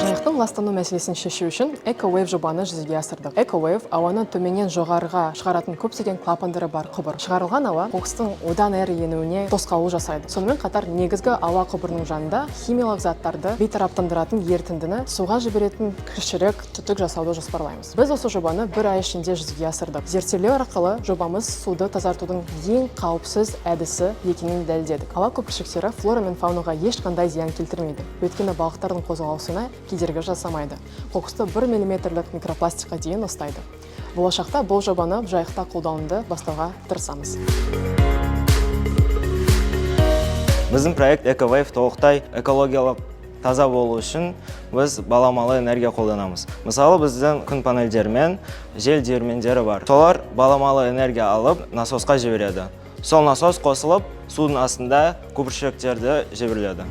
Жайықтың ластану мәселесін шешу үшін EcoWave жобаны жүзеге асырдық. EcoWave ауаны төменнен жоғарыға шығаратын көптеген клапандары бар құбыр. Шығарылған ауа қоқыстың одан әрі енуіне тосқауыл жасайды. Сонымен қатар негізгі ауа құбырының жанында химиялық заттарды бейтараптандыратын ерітіндіні суға жіберетін кішірек түтік жасауды жоспарлаймыз. Біз осы жобаны бір ай ішінде жүзеге асырдық. Зерттеулер арқылы жобамыз суды тазартудың ең қауіпсіз әдісі екенін дәлелдедік. Ауа көпіршіктері флора мен фаунаға ешқандай зиян келтірмейді. Өйткені балықтардың қозғалысына кедергі жасамайды. Қоқысты 1 мм микропластикқа дейін ұстайды. Болашақта бұл жобаны жайықта қолдануды бастауға тырысамыз. Біздің проект EcoWave толықтай экологиялық таза болу үшін біз баламалы энергия қолданамыз. Мысалы, біздің күн панельдері мен жел диірмендері бар. Солар баламалы энергия алып, насосқа жібереді. Сол насос қосылып, судың астында көпіршіктерді жібереді.